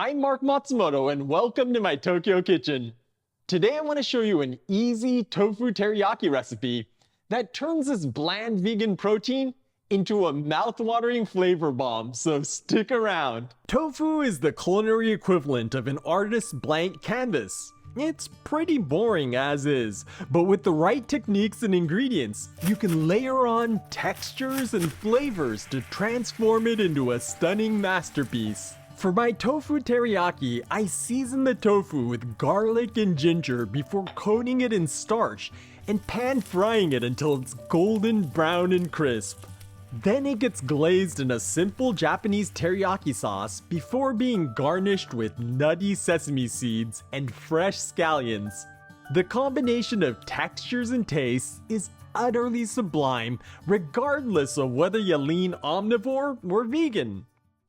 I'm Mark Matsumoto and welcome to my Tokyo kitchen. Today I want to show you an easy tofu teriyaki recipe that turns this bland vegan protein into a mouth-watering flavor bomb, so stick around. Tofu is the culinary equivalent of an artist's blank canvas. It's pretty boring as is, but with the right techniques and ingredients, you can layer on textures and flavors to transform it into a stunning masterpiece. For my tofu teriyaki, I season the tofu with garlic and ginger before coating it in starch and pan frying it until it's golden brown and crisp. Then it gets glazed in a simple Japanese teriyaki sauce before being garnished with nutty sesame seeds and fresh scallions. The combination of textures and tastes is utterly sublime, regardless of whether you lean omnivore or vegan.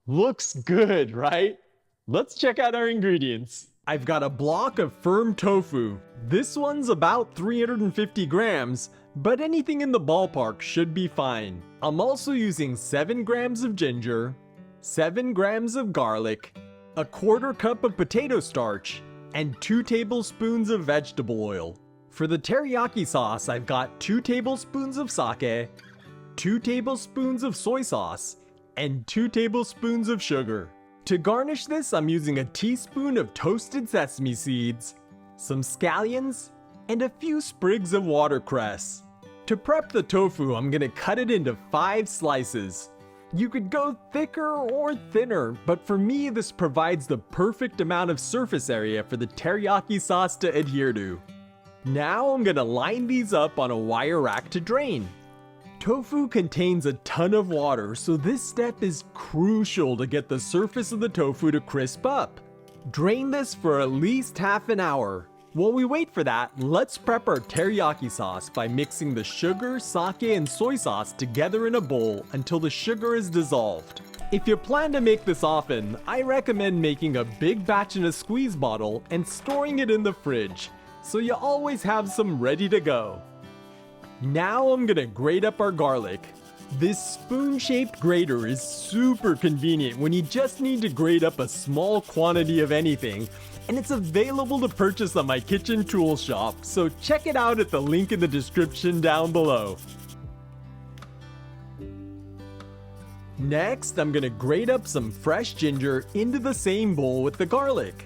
Looks good, right? Let's check out our ingredients. I've got a block of firm tofu. This one's about 350 grams, but anything in the ballpark should be fine. I'm also using 7 grams of ginger, 7 grams of garlic, a quarter cup of potato starch, and 2 tablespoons of vegetable oil. For the teriyaki sauce, I've got 2 tablespoons of sake, 2 tablespoons of soy sauce, and 2 tablespoons of sugar. To garnish this, I'm using a teaspoon of toasted sesame seeds, some scallions, and a few sprigs of watercress. To prep the tofu, I'm gonna cut it into 5 slices. You could go thicker or thinner, but for me this provides the perfect amount of surface area for the teriyaki sauce to adhere to. Now I'm gonna line these up on a wire rack to drain. Tofu contains a ton of water, so this step is crucial to get the surface of the tofu to crisp up. Drain this for at least half an hour. While we wait for that, let's prep our teriyaki sauce by mixing the sugar, sake, and soy sauce together in a bowl until the sugar is dissolved. If you plan to make this often, I recommend making a big batch in a squeeze bottle and storing it in the fridge, so you always have some ready to go. Now I'm gonna grate up our garlic. This spoon-shaped grater is super convenient when you just need to grate up a small quantity of anything, and it's available to purchase on my kitchen tool shop, so check it out at the link in the description down below. Next, I'm gonna grate up some fresh ginger into the same bowl with the garlic.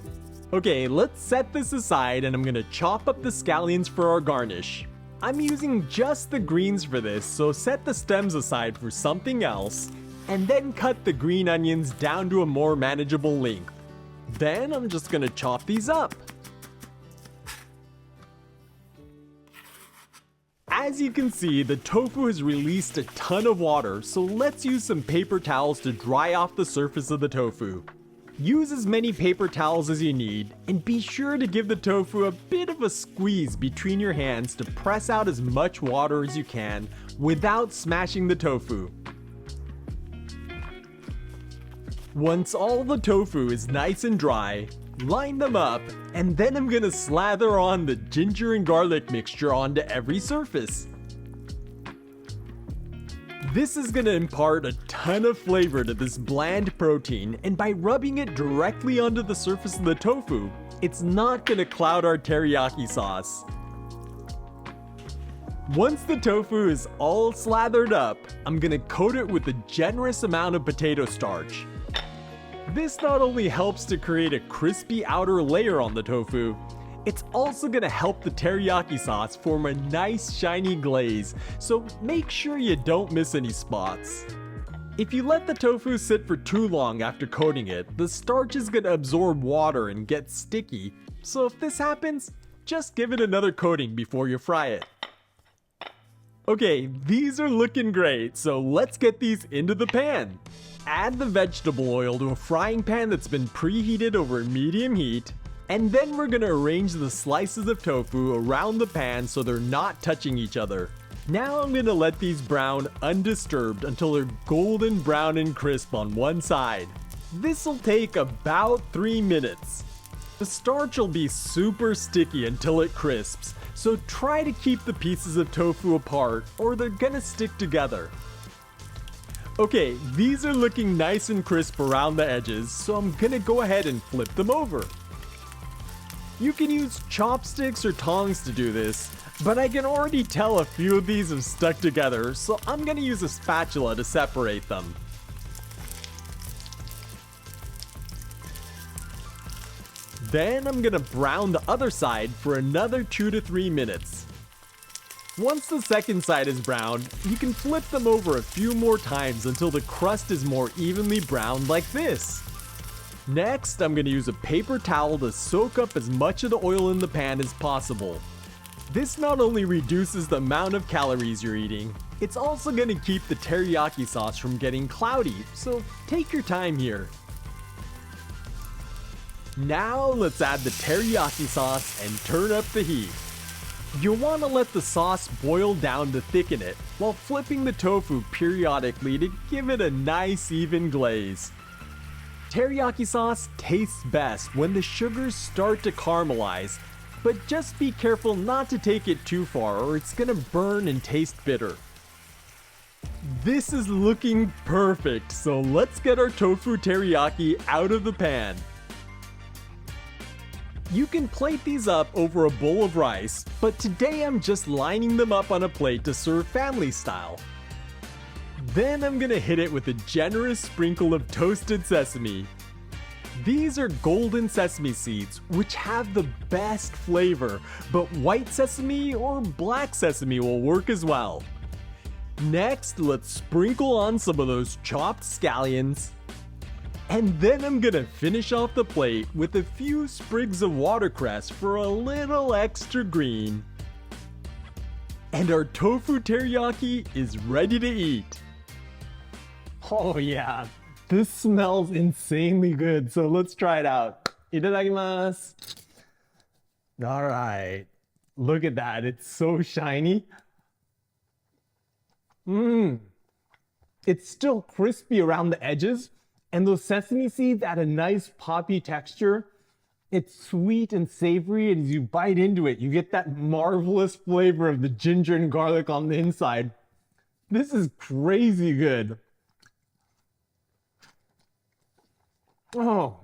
Okay, let's set this aside and I'm gonna chop up the scallions for our garnish. I'm using just the greens for this, so set the stems aside for something else, and then cut the green onions down to a more manageable length. Then I'm just gonna chop these up. As you can see, the tofu has released a ton of water, so let's use some paper towels to dry off the surface of the tofu. Use as many paper towels as you need, and be sure to give the tofu a bit of a squeeze between your hands to press out as much water as you can without smashing the tofu. Once all the tofu is nice and dry, line them up, and then I'm gonna slather on the ginger and garlic mixture onto every surface. This is gonna impart a ton of flavor to this bland protein, and by rubbing it directly onto the surface of the tofu, it's not gonna cloud our teriyaki sauce. Once the tofu is all slathered up, I'm gonna coat it with a generous amount of potato starch. This not only helps to create a crispy outer layer on the tofu, it's also gonna help the teriyaki sauce form a nice shiny glaze, so make sure you don't miss any spots. If you let the tofu sit for too long after coating it, the starch is gonna absorb water and get sticky, so if this happens, just give it another coating before you fry it. Okay, these are looking great, so let's get these into the pan. Add the vegetable oil to a frying pan that's been preheated over medium heat, and then we're gonna arrange the slices of tofu around the pan so they're not touching each other. Now I'm gonna let these brown undisturbed until they're golden brown and crisp on one side. This'll take about 3 minutes. The starch will be super sticky until it crisps, so try to keep the pieces of tofu apart or they're gonna stick together. Okay, these are looking nice and crisp around the edges, so I'm gonna go ahead and flip them over. You can use chopsticks or tongs to do this, but I can already tell a few of these have stuck together, so I'm gonna use a spatula to separate them. Then I'm gonna brown the other side for another 2 to 3 minutes. Once the second side is browned, you can flip them over a few more times until the crust is more evenly browned like this. Next, I'm gonna use a paper towel to soak up as much of the oil in the pan as possible. This not only reduces the amount of calories you're eating, it's also gonna keep the teriyaki sauce from getting cloudy, so take your time here. Now let's add the teriyaki sauce and turn up the heat. You'll want to let the sauce boil down to thicken it, while flipping the tofu periodically to give it a nice even glaze. Teriyaki sauce tastes best when the sugars start to caramelize, but just be careful not to take it too far or it's gonna burn and taste bitter. This is looking perfect, so let's get our tofu teriyaki out of the pan. You can plate these up over a bowl of rice, but today I'm just lining them up on a plate to serve family style. Then I'm gonna hit it with a generous sprinkle of toasted sesame. These are golden sesame seeds, which have the best flavor, but white sesame or black sesame will work as well. Next, let's sprinkle on some of those chopped scallions. And then I'm gonna finish off the plate with a few sprigs of watercress for a little extra green. And our tofu teriyaki is ready to eat. Oh yeah, this smells insanely good, so let's try it out. Itadakimasu. All right, look at that, it's so shiny. It's still crispy around the edges, and those sesame seeds add a nice poppy texture. It's sweet and savory, and as you bite into it, you get that marvelous flavor of the ginger and garlic on the inside. This is crazy good. Oh,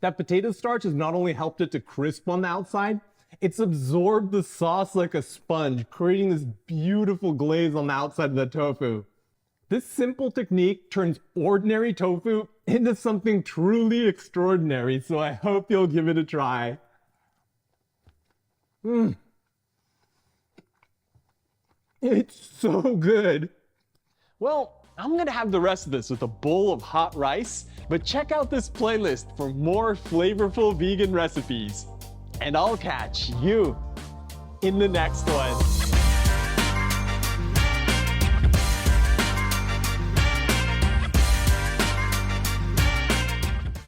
that potato starch has not only helped it to crisp on the outside, it's absorbed the sauce like a sponge, creating this beautiful glaze on the outside of the tofu. This simple technique turns ordinary tofu into something truly extraordinary, so I hope you'll give it a try. It's so good. Well, I'm gonna have the rest of this with a bowl of hot rice, but check out this playlist for more flavorful vegan recipes. And I'll catch you in the next one.